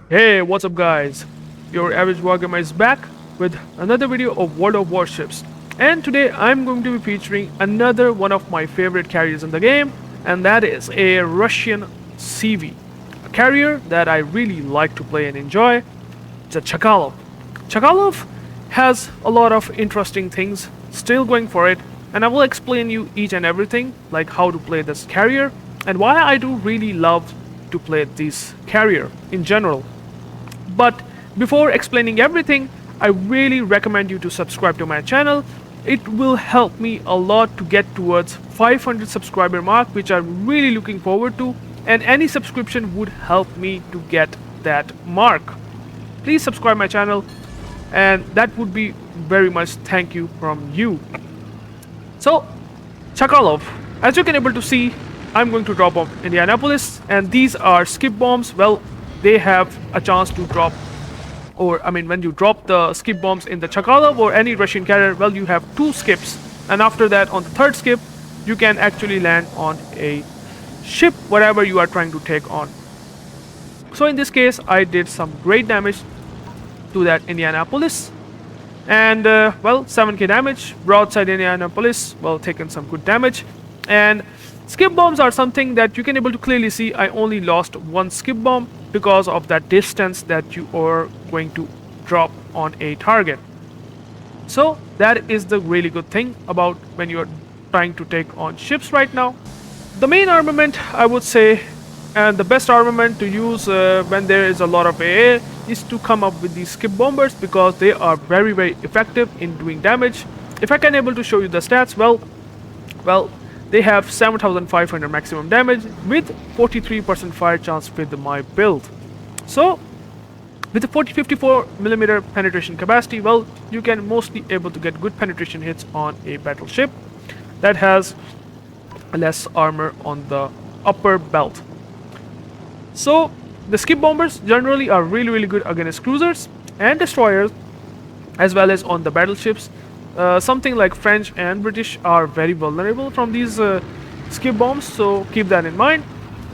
Hey, what's up guys? UrAvgWarGamer is back with another video of World of Warships. And today I'm going to be featuring another one of my favorite carriers in the game, and that is a Russian CV. A carrier that I really like to play and enjoy. It's a Chkalov. Chkalov has a lot of interesting things still going for it, and I will explain you each and everything, like how to play this carrier and why I do really love to play this carrier in general. But before explaining everything, I really recommend you to subscribe to my channel. It will help me a lot to get towards 500 subscriber mark, which I'm really looking forward to, and any subscription would help me to get that mark. Please subscribe my channel, and that would be very much thank you from you. So Chkalov, as you can able to see, I'm going to drop off Indianapolis, and these are skip bombs. Well, they have a chance to drop, or I mean, when you drop the skip bombs in the Chkalov or any Russian carrier, well, you have 2 skips, and after that, on the 3rd skip, you can actually land on a ship, whatever you are trying to take on. So in this case, I did some great damage to that Indianapolis, and well, 7k damage. Broadside Indianapolis, well, taken some good damage. And skip bombs are something that you can able to clearly see. I only lost 1 skip bomb because of that distance that you are going to drop on a target. So that is the really good thing about when you are trying to take on ships right now. The main armament, I would say, and the best armament to use when there is a lot of AA, is to come up with these skip bombers, because they are very effective in doing damage. If I can able to show you the stats, well, they have 7500 maximum damage with 43% fire chance with my build. So with the 54mm penetration capacity, well, you can mostly able to get good penetration hits on a battleship that has less armor on the upper belt. So the skip bombers generally are really good against cruisers and destroyers, as well as on the battleships. Something like French and British are very vulnerable from these skip bombs, so keep that in mind.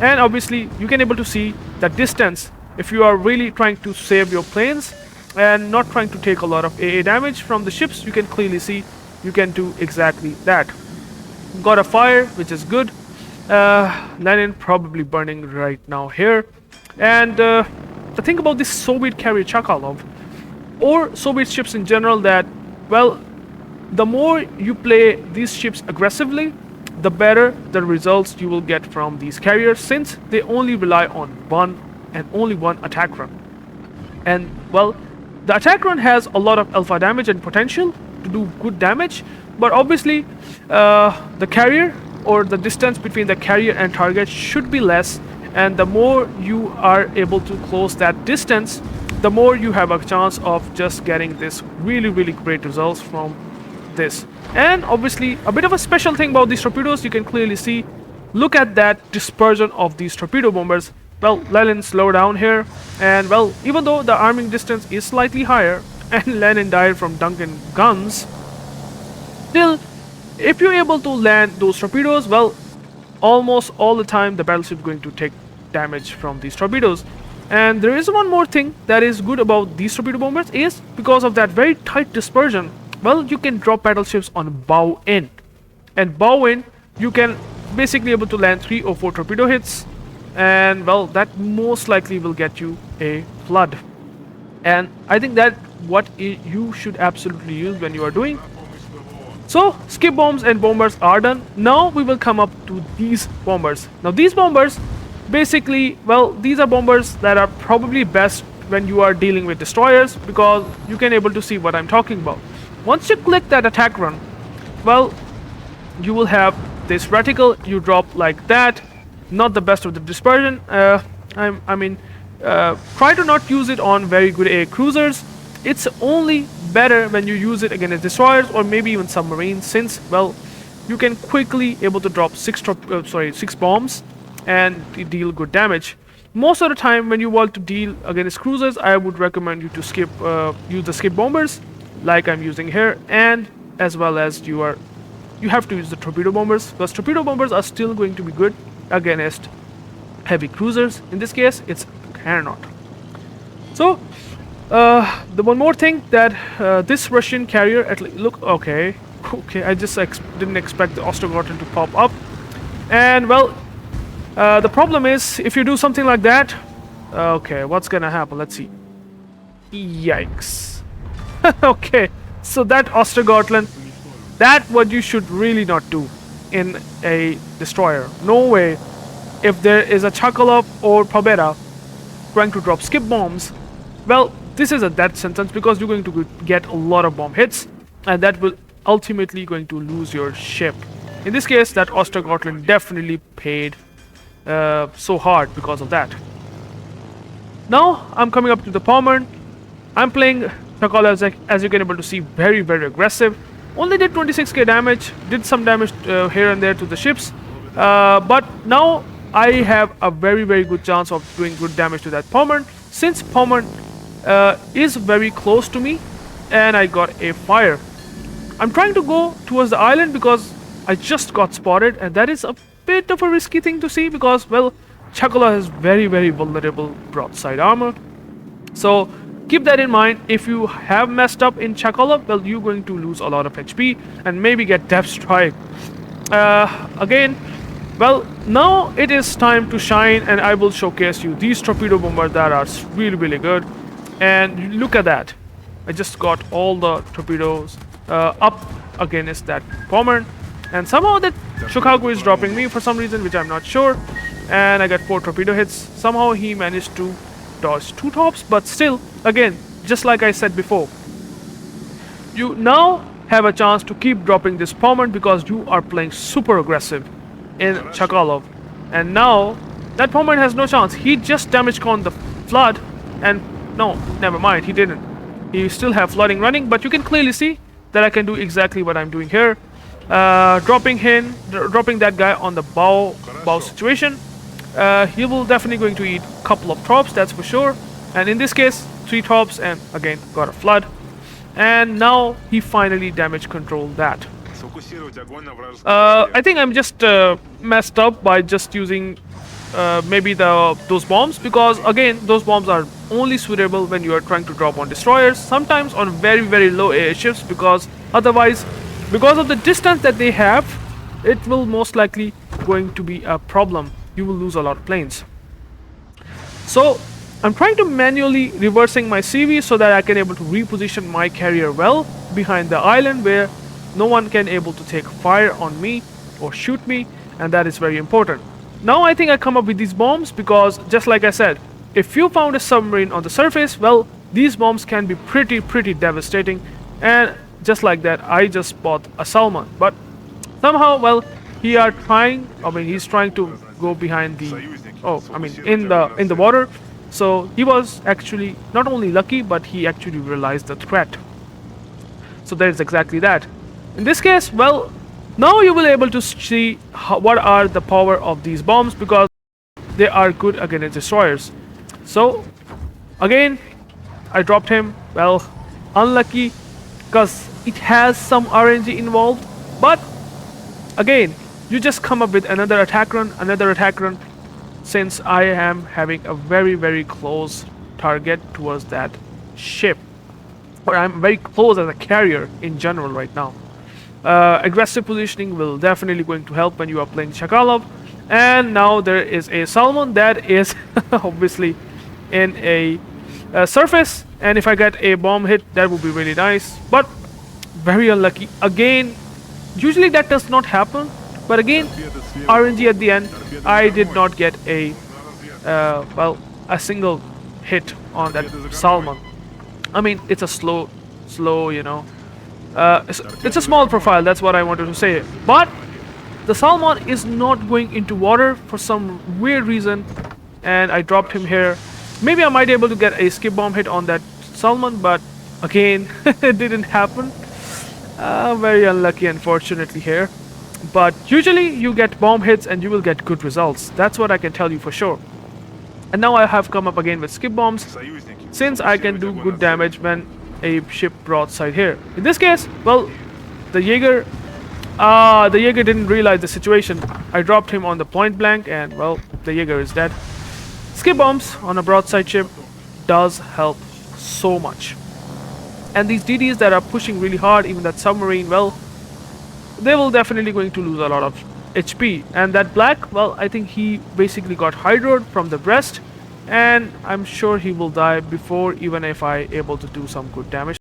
And obviously you can able to see the distance. If you are really trying to save your planes and not trying to take a lot of AA damage from the ships, you can clearly see you can do exactly that. Got a fire, which is good. Lenin probably burning right now here. And the thing about this Soviet carrier Chkalov, or Soviet ships in general, that, well, the more you play these ships aggressively, the better the results you will get from these carriers, since they only rely on only one attack run. And well, the attack run has a lot of alpha damage and potential to do good damage, but obviously the carrier, or the distance between the carrier and target, should be less, and the more you are able to close that distance, the more you have a chance of just getting this really great results from this. And obviously a bit of a special thing about these torpedoes, you can clearly see, look at that dispersion of these torpedo bombers. Well, Lenin slow down here, and well, even though the arming distance is slightly higher and Lenin died from Duncan guns, still, if you're able to land those torpedoes, well, almost all the time the battleship is going to take damage from these torpedoes. And there is one more thing that is good about these torpedo bombers, is because of that very tight dispersion, well, you can drop battleships on bow in, and bow in you can basically able to land 3 or 4 torpedo hits, and well, that most likely will get you a flood. And I think that what you should absolutely use when you are doing. So skip bombs and bombers are done. Now we will come up to these bombers. Now these bombers, basically, well, these are bombers that are probably best when you are dealing with destroyers, because you can able to see what I'm talking about. Once you click that attack run, well, you will have this reticle. You drop like that. Not the best of the dispersion. I mean, try to not use it on very good AA cruisers. It's only better when you use it against destroyers or maybe even submarines, since, well, you can quickly able to drop 6 bombs and deal good damage. Most of the time when you want to deal against cruisers, I would recommend you to use the skip bombers like I'm using here, and as well as you have to use the torpedo bombers, because torpedo bombers are still going to be good against heavy cruisers. In this case, it's cannot. So, the one more thing that this Russian carrier at look okay, okay. I just didn't expect the Ostergotland to pop up, and well, the problem is if you do something like that, okay, what's gonna happen? Let's see. Yikes. Okay, so that Ostergotland, that what you should really not do in a destroyer. No way. If there is a Chkalov or Pobeda trying to drop skip bombs, well, this is a death sentence because you're going to get a lot of bomb hits, and that will ultimately going to lose your ship. In this case, that Ostergotland definitely paid so hard because of that. Now I'm coming up to the Pommern. I'm playing Chkalov, as you can able to see, very aggressive. Only did 26k damage, did some damage here and there to the ships, but now I have a very good chance of doing good damage to that Pommern, since Pommern is very close to me and I got a fire. I'm trying to go towards the island because I just got spotted, and that is a bit of a risky thing to see because, well, Chkalov has very vulnerable broadside armor. So keep that in mind. If you have messed up in Chkalov, well, you're going to lose a lot of HP and maybe get depth strike. Again, well, now it is time to shine, and I will showcase you these torpedo bombers that are really good. And look at that. I just got all the torpedoes up against that Pommern, and somehow that Chkalov is dropping me for some reason, which I'm not sure. And I got 4 torpedo hits. Somehow he managed to dodge 2 tops, but still, again, just like I said before, you now have a chance to keep dropping this Pommern because you are playing super aggressive in Chkalov. And now that Pommern has no chance. He just damage con the flood, and no, never mind, he didn't. He still have flooding running, but you can clearly see that I can do exactly what I'm doing here. Dropping that guy on the bow situation. He will definitely going to eat a couple of trops, that's for sure. And in this case, 3 trops, and again got a flood. And now he finally damage controlled that. I think I'm just messed up by just using maybe those bombs, because again those bombs are only suitable when you are trying to drop on destroyers, sometimes on very low airships, because otherwise, because of the distance that they have, it will most likely going to be a problem. You will lose a lot of planes. So I'm trying to manually reversing my CV so that I can able to reposition my carrier well behind the island where no one can able to take fire on me or shoot me, and that is very important. Now I think I come up with these bombs because, just like I said, if you found a submarine on the surface, well, these bombs can be pretty devastating. And just like that, I just bought a Salmon, but somehow, well, he's trying to go behind the in the water. So he was actually not only lucky, but he actually realized the threat. So there's exactly that. In this case, well, now you will able to see what are the power of these bombs, because they are good against destroyers. So again, I dropped him. Well, unlucky because it has some RNG involved, but again, you just come up with another attack run, since I am having a very close target towards that ship, or I'm very close as a carrier in general right now. Aggressive positioning will definitely going to help when you are playing Chkalov. And now there is a Salmon that is obviously in a surface, and if I get a bomb hit, that would be really nice, but very unlucky again. Usually that does not happen, but again, RNG at the end. I did not get a a single hit on that Salmon. I mean, it's a slow, you know, it's a small profile, that's what I wanted to say. But the Salmon is not going into water for some weird reason, and I dropped him here. Maybe I might be able to get a skip bomb hit on that Salmon, but again, it didn't happen. Very unlucky, unfortunately, here. But usually you get bomb hits and you will get good results. That's what I can tell you for sure. And now I have come up again with skip bombs, since I can do good damage when a ship broadside here. In this case, well, the Jaeger didn't realize the situation. I dropped him on the point blank, and well, the Jaeger is dead. skip bombs on a broadside ship does help so much. And these DDs that are pushing really hard, even that submarine, well, they will definitely going to lose a lot of HP. And that black, well, I think he basically got hydroed from the breast, and I'm sure he will die before even if I able to do some good damage.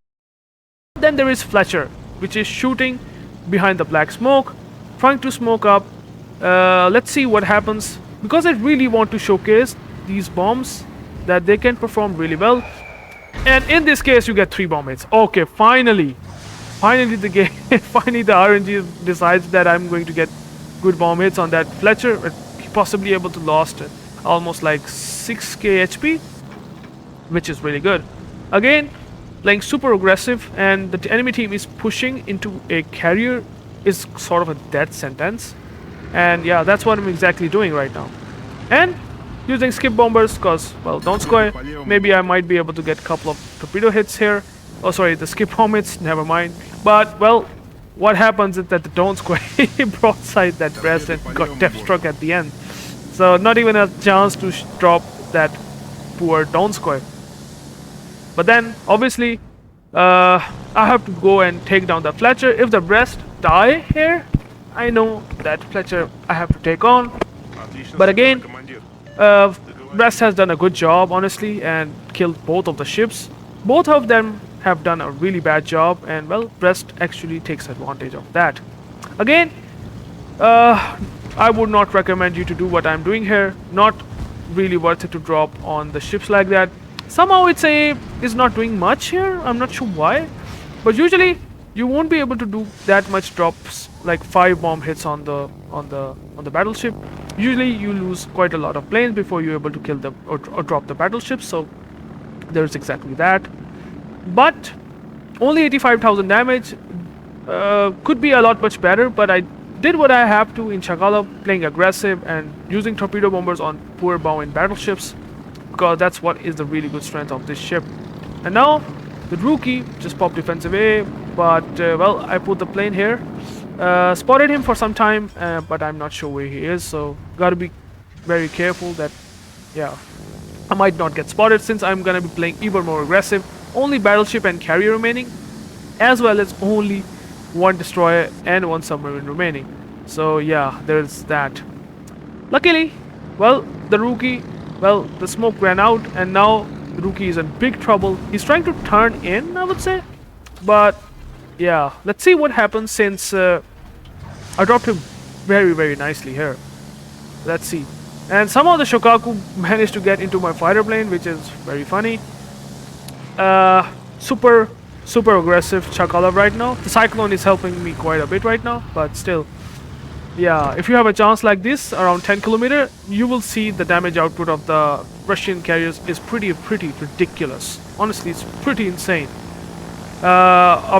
Then there is Fletcher, which is shooting behind the black smoke, trying to smoke up. Let's see what happens, because I really want to showcase these bombs that they can perform really well. And in this case you get 3 bomb hits. Okay, finally the game finally the RNG decides that I'm going to get good bomb hits on that Fletcher. Possibly able to lost almost like 6k HP, which is really good. Again, playing super aggressive, and the enemy team is pushing into a carrier is sort of a death sentence. And yeah, that's what I'm exactly doing right now. And using skip bombers, because, well, Donskoy, maybe I might be able to get a couple of torpedo hits here. Oh, sorry, the skip bomb hits, never mind. But, well, what happens is that the Donskoy broadside that breast and got death struck at the end. So not even a chance to drop that poor Donskoy. But then, obviously, I have to go and take down the Fletcher. If the breast die here, I know that Fletcher I have to take on. But again, Brest has done a good job, honestly, and killed both of the ships. Both of them have done a really bad job, and well, Brest actually takes advantage of that. Again, I would not recommend you to do what I'm doing here. Not really worth it to drop on the ships like that. Somehow it's not doing much here. I'm not sure why, but usually you won't be able to do that much drops, like 5 bomb hits on the battleship. Usually you lose quite a lot of planes before you're able to kill them or drop the battleships. So there's exactly that. But only 85,000 damage could be a lot much better. But I did what I have to in Chkalov, playing aggressive and using torpedo bombers on poor bow-in battleships, because that's what is the really good strength of this ship. And now the rookie just popped defensive A, but well, I put the plane here. Spotted him for some time, but I'm not sure where he is, so gotta be very careful that, yeah, I might not get spotted, since I'm gonna be playing even more aggressive. Only battleship and carrier remaining, as well as only 1 destroyer and 1 submarine remaining. So yeah, there's that. Luckily, well, the rookie, well, the smoke ran out, and now the rookie is in big trouble. He's trying to turn in, I would say, but yeah, let's see what happens, since I dropped him very, very nicely here. Let's see. And somehow the Shokaku managed to get into my fighter plane, which is very funny. Super aggressive Chkalov right now. The Cyclone is helping me quite a bit right now, but still. Yeah, if you have a chance like this, around 10 km, you will see the damage output of the Russian carriers is pretty ridiculous. Honestly, it's pretty insane. Of